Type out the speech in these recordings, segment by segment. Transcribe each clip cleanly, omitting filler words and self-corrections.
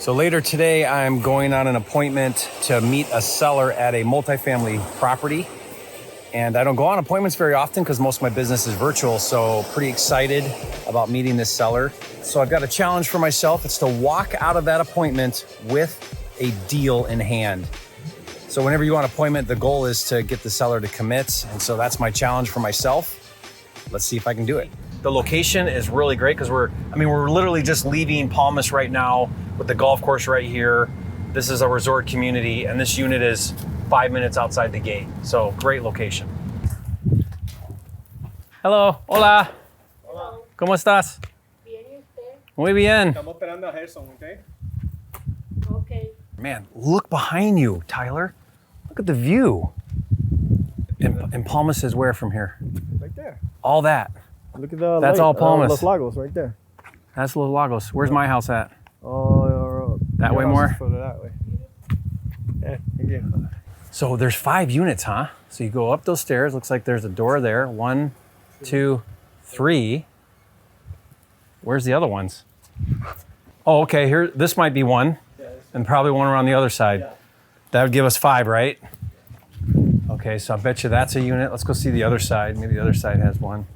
So later today, I'm going on an appointment to meet a seller at a multifamily property. And I don't go on appointments very often because most of my business is virtual. So pretty excited about meeting this seller. So I've got a challenge for myself. It's to walk out of that appointment with a deal in hand. So whenever you go on an appointment, the goal is to get the seller to commit. And so that's my challenge for myself. Let's see if I can do it. The location is really great because we're literally just leaving Palmas right now with the golf course right here. This is a resort community and this unit is 5 minutes outside the gate. So great location. Hello, hola. Hola. ¿Cómo estás? Bien, ¿y usted? Muy bien. Estamos esperando a Gerson, ¿ok? Okay. Man, look behind you, Tyler. Look at the view. And Palmas is where from here? Right there. All that. Look at the That's all Palmas. Los Lagos, right there. That's Los Lagos. Where's my house at? That Your way house more? is further that way. Yeah, thank you. So there's 5 units, huh? So you go up those stairs. Looks like there's a door there. 1, 2, 3. Where's the other ones? Oh, okay. Here, this might be one, and probably one around the other side. Yeah. That would give us 5, right? Okay, so I bet you that's a unit. Let's go see the other side. Maybe the other side has one.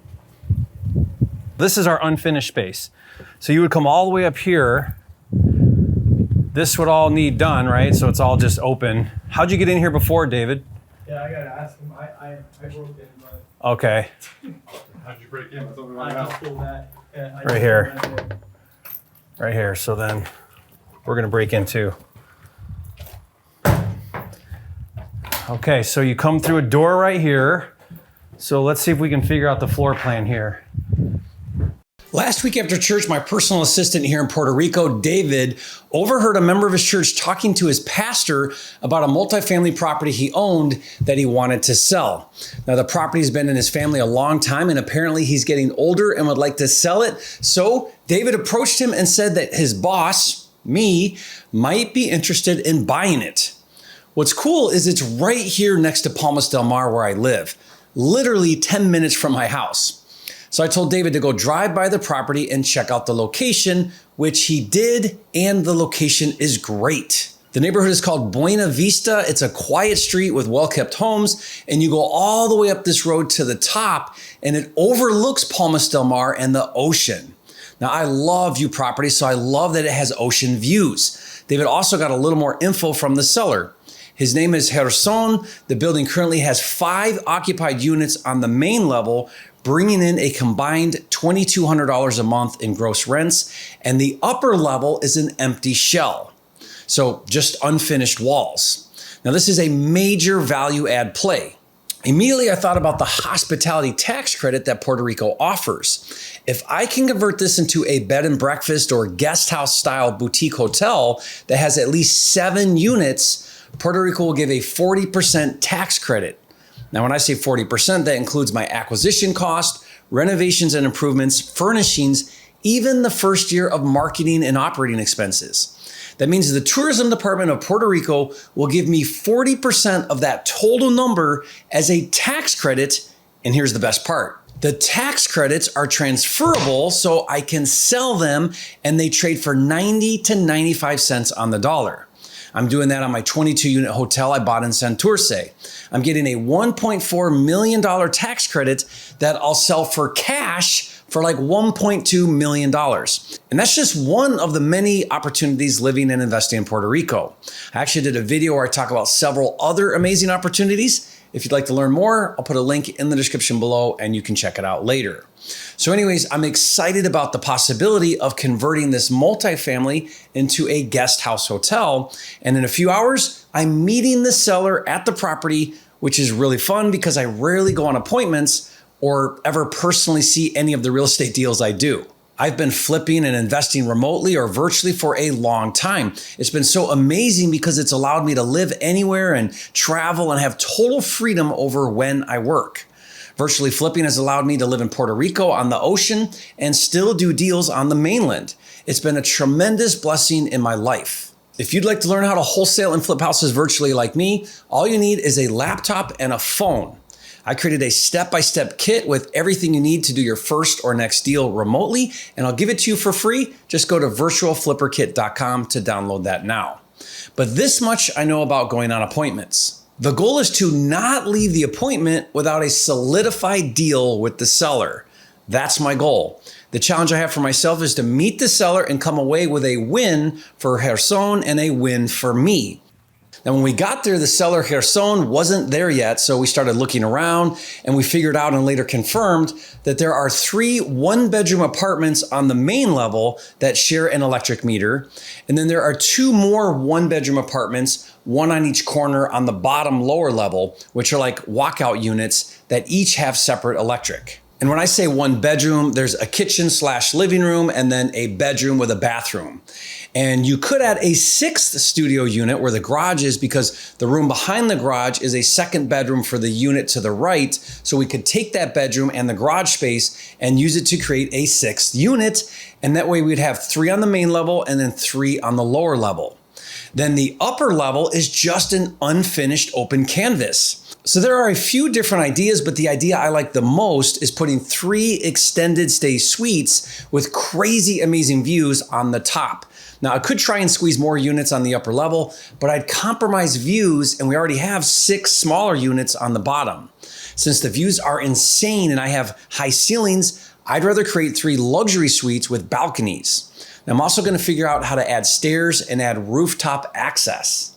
This is our unfinished space. So you would come all the way up here. This would all need done, right? So it's all just open. How'd you get in here before, David? Yeah, I gotta ask him. I broke in, but Okay. How'd you break in? I just pulled that. Yeah, Right here. Right here. So then we're gonna break in too. Okay, so you come through a door right here. So let's see if we can figure out the floor plan here. Last week after church, my personal assistant here in Puerto Rico, David, overheard a member of his church talking to his pastor about a multifamily property he owned that he wanted to sell. Now, the property's been in his family a long time, and apparently he's getting older and would like to sell it. So David approached him and said that his boss, me, might be interested in buying it. What's cool is it's right here next to Palmas del Mar where I live, literally 10 minutes from my house. So I told David to go drive by the property and check out the location, which he did, and the location is great. The neighborhood is called Buena Vista. It's a quiet street with well-kept homes, and you go all the way up this road to the top, and it overlooks Palmas del Mar and the ocean. Now, I love view property, so I love that it has ocean views. David also got a little more info from the seller. His name is Gerson. The building currently has 5 occupied units on the main level, bringing in a combined $2,200 a month in gross rents, and the upper level is an empty shell. So just unfinished walls. Now this is a major value add play. Immediately I thought about the hospitality tax credit that Puerto Rico offers. If I can convert this into a bed and breakfast or guest house style boutique hotel that has at least 7 units, Puerto Rico will give a 40% tax credit. Now, when I say 40%, that includes my acquisition cost, renovations and improvements, furnishings, even the first year of marketing and operating expenses. That means the tourism department of Puerto Rico will give me 40% of that total number as a tax credit. And here's the best part. The tax credits are transferable so I can sell them and they trade for 90 to 95 cents on the dollar. I'm doing that on my 22-unit hotel I bought in Santurce. I'm getting a $1.4 million tax credit that I'll sell for cash for like $1.2 million. And that's just one of the many opportunities living and investing in Puerto Rico. I actually did a video where I talk about several other amazing opportunities. If you'd like to learn more, I'll put a link in the description below and you can check it out later. So anyways, I'm excited about the possibility of converting this multifamily into a guest house hotel. And in a few hours, I'm meeting the seller at the property, which is really fun because I rarely go on appointments or ever personally see any of the real estate deals I do. I've been flipping and investing remotely or virtually for a long time. It's been so amazing because it's allowed me to live anywhere and travel and have total freedom over when I work. Virtually flipping has allowed me to live in Puerto Rico on the ocean and still do deals on the mainland. It's been a tremendous blessing in my life. If you'd like to learn how to wholesale and flip houses virtually like me, all you need is a laptop and a phone. I created a step-by-step kit with everything you need to do your first or next deal remotely, and I'll give it to you for free. Just go to virtualflipperkit.com to download that now. But this much I know about going on appointments. The goal is to not leave the appointment without a solidified deal with the seller. That's my goal. The challenge I have for myself is to meet the seller and come away with a win for Gerson and a win for me. Now, when we got there, the seller Gerson wasn't there yet, so we started looking around and we figured out and later confirmed that there are 3 one-bedroom apartments on the main level that share an electric meter. And then there are 2 more one-bedroom apartments, one on each corner on the bottom lower level, which are like walkout units that each have separate electric. And when I say one bedroom, there's a kitchen / living room and then a bedroom with a bathroom. And you could add a 6th studio unit where the garage is, because the room behind the garage is a 2nd bedroom for the unit to the right. So we could take that bedroom and the garage space and use it to create a 6th unit. And that way we'd have 3 on the main level and then 3 on the lower level. Then the upper level is just an unfinished open canvas. So there are a few different ideas, but the idea I like the most is putting 3 extended stay suites with crazy amazing views on the top. Now I could try and squeeze more units on the upper level, but I'd compromise views, and we already have 6 smaller units on the bottom. Since the views are insane and I have high ceilings, I'd rather create 3 luxury suites with balconies. Now, I'm also going to figure out how to add stairs and add rooftop access.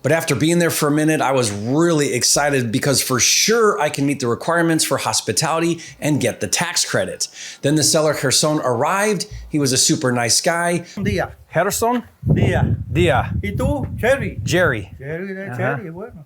But after being there for a minute, I was really excited because for sure I can meet the requirements for hospitality and get the tax credit. Then the seller Gerson arrived. He was a super nice guy. Día. Gerson? Día. Dia. ¿Y tú? Cherry. Jerry. Cherry, bueno.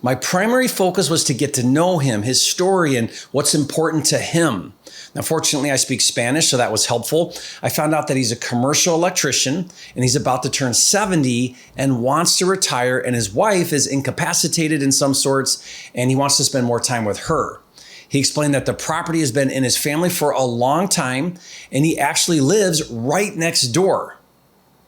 My primary focus was to get to know him, his story, and what's important to him. Now, fortunately, I speak Spanish, so that was helpful. I found out that he's a commercial electrician and he's about to turn 70 and wants to retire, and his wife is incapacitated in some sorts and he wants to spend more time with her. He explained that the property has been in his family for a long time and he actually lives right next door.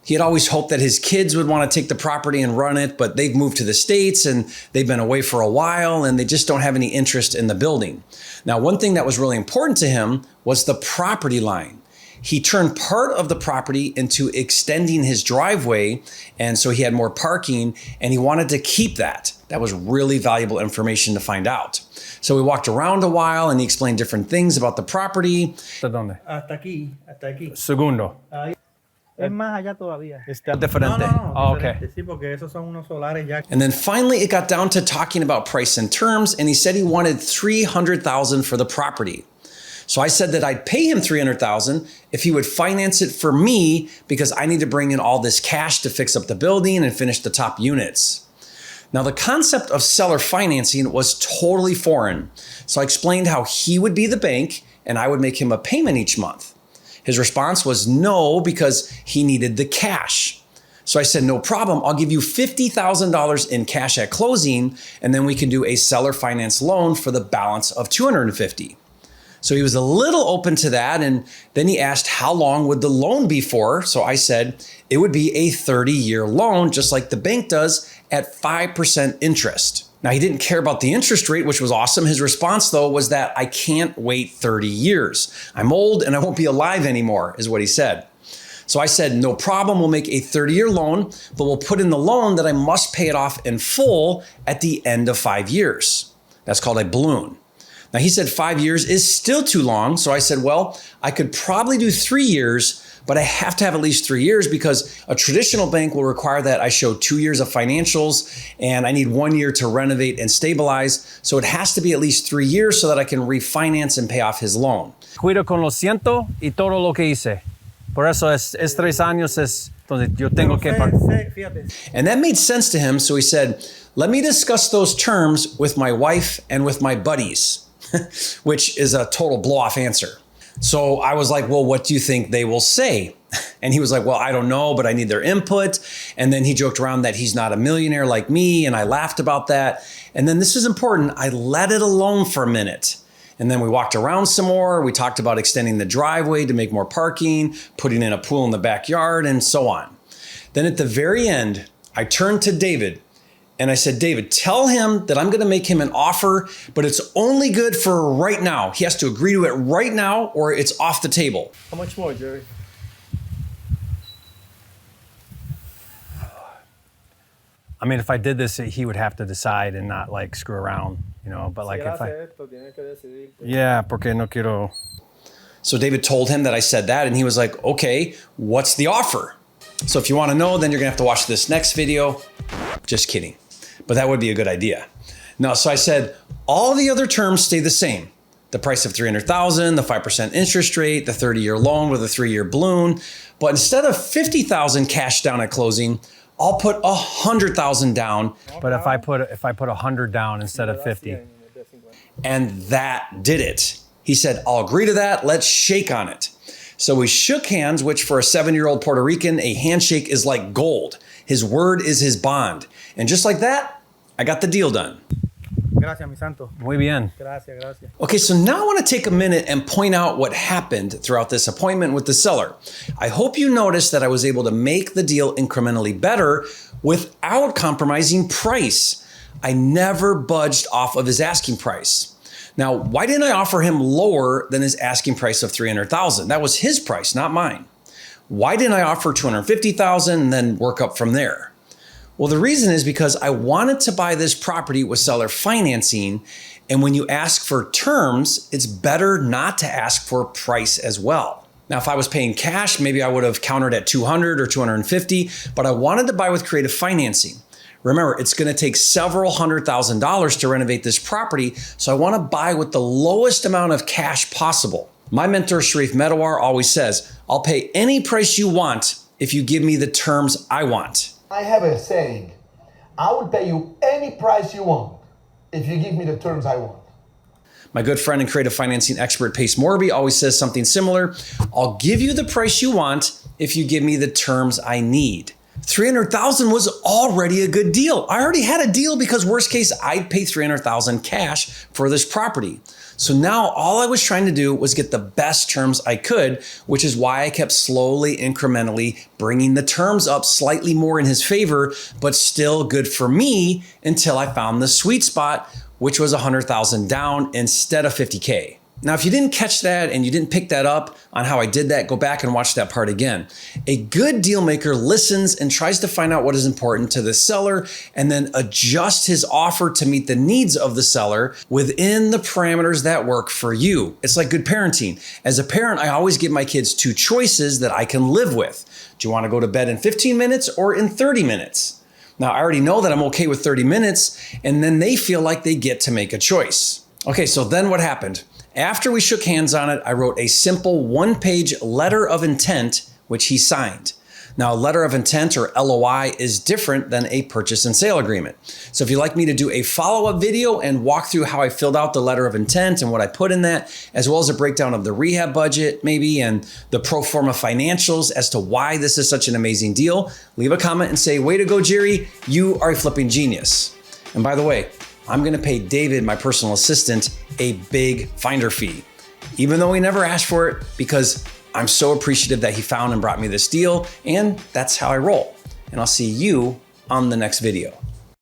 He had always hoped that his kids would want to take the property and run it, but they've moved to the States and they've been away for a while and they just don't have any interest in the building. Now, one thing that was really important to him was the property line. He turned part of the property into extending his driveway, and so he had more parking, and he wanted to keep that. That was really valuable information to find out. So we walked around a while and he explained different things about the property. Hasta aquí. Segundo. Es más allá todavía. Está diferente. No, Oh, okay. diferente, sí, porque esos son unos solares ya. And then finally it got down to talking about price and terms, and he said he wanted $300,000 for the property. So I said that I'd pay him $300,000 if he would finance it for me, because I need to bring in all this cash to fix up the building and finish the top units. Now, the concept of seller financing was totally foreign. So I explained how he would be the bank and I would make him a payment each month. His response was no, because he needed the cash. So I said, no problem. I'll give you $50,000 in cash at closing, and then we can do a seller finance loan for the balance of $250,000. So he was a little open to that. And then he asked, how long would the loan be for? So I said, it would be a 30-year loan, just like the bank does, at 5% interest. Now, he didn't care about the interest rate, which was awesome. His response, though, was that I can't wait 30 years. I'm old and I won't be alive anymore, is what he said. So I said, no problem. We'll make a 30-year loan, but we'll put in the loan that I must pay it off in full at the end of 5 years. That's called a balloon. Now, he said 5 years is still too long. So I said, well, I could probably do 3 years, but I have to have at least 3 years because a traditional bank will require that I show 2 years of financials and I need 1 year to renovate and stabilize. So it has to be at least 3 years so that I can refinance and pay off his loan. Cuido con lo siento y todo lo que hice. Por eso es 3 años es donde yo tengo que Fíjate. And that made sense to him. So he said, let me discuss those terms with my wife and with my buddies, which is a total blow-off answer. So I was like, well, what do you think they will say? And he was like, well, I don't know, but I need their input. And then he joked around that he's not a millionaire like me. And I laughed about that. And then this is important. I let it alone for a minute. And then we walked around some more. We talked about extending the driveway to make more parking, putting in a pool in the backyard, and so on. Then at the very end, I turned to David And I said, David, tell him that I'm going to make him an offer, but it's only good for right now. He has to agree to it right now or it's off the table. How much more, Jerry? I mean, if I did this, he would have to decide and not like screw around, you know, but like if I, yeah, porque no quiero. So David told him that I said that and he was like, okay, what's the offer? So if you want to know, then you're gonna have to watch this next video. Just kidding, but that would be a good idea. No, so I said, all the other terms stay the same. The price of $300,000, the 5% interest rate, the 30-year loan with a 3-year balloon. But instead of $50,000 cash down at closing, I'll put $100,000 down. But if I put 100 down instead of 50, and that did it. He said, I'll agree to that. Let's shake on it. So we shook hands, which for a 7-year-old Puerto Rican, a handshake is like gold. His word is his bond. And just like that, I got the deal done. Gracias, mi santo. Muy bien. Gracias, gracias. Okay, so now I want to take a minute and point out what happened throughout this appointment with the seller. I hope you noticed that I was able to make the deal incrementally better without compromising price. I never budged off of his asking price. Now, why didn't I offer him lower than his asking price of $300,000? That was his price, not mine. Why didn't I offer $250,000 and then work up from there? Well, the reason is because I wanted to buy this property with seller financing. And when you ask for terms, it's better not to ask for price as well. Now, if I was paying cash, maybe I would have countered at 200 or 250, but I wanted to buy with creative financing. Remember, it's going to take several $100,000 to renovate this property. So I want to buy with the lowest amount of cash possible. My mentor, Sharif Medawar, always says, I'll pay any price you want if you give me the terms I want. I have a saying, I will pay you any price you want if you give me the terms I want. My good friend and creative financing expert, Pace Morby, always says something similar. I'll give you the price you want if you give me the terms I need. $300,000 was already a good deal. I already had a deal because worst case, I'd pay $300,000 cash for this property. So now all I was trying to do was get the best terms I could, which is why I kept slowly, incrementally bringing the terms up slightly more in his favor, but still good for me until I found the sweet spot, which was $100,000 down instead of $50K. Now, if you didn't catch that and you didn't pick that up on how I did that, go back and watch that part again. A good deal maker listens and tries to find out what is important to the seller and then adjust his offer to meet the needs of the seller within the parameters that work for you. It's like good parenting. As a parent, I always give my kids 2 choices that I can live with. Do you want to go to bed in 15 minutes or in 30 minutes? Now, I already know that I'm okay with 30 minutes, and then they feel like they get to make a choice. Okay, so then what happened? After we shook hands on it, I wrote a simple 1-page letter of intent, which he signed. Now, a letter of intent or LOI is different than a purchase and sale agreement. So if you'd like me to do a follow-up video and walk through how I filled out the letter of intent and what I put in that, as well as a breakdown of the rehab budget maybe and the pro forma financials as to why this is such an amazing deal, leave a comment and say, way to go, Jerry, you are a flipping genius. And by the way, I'm gonna pay David, my personal assistant, a big finder fee, even though he never asked for it, because I'm so appreciative that he found and brought me this deal, and that's how I roll. And I'll see you on the next video.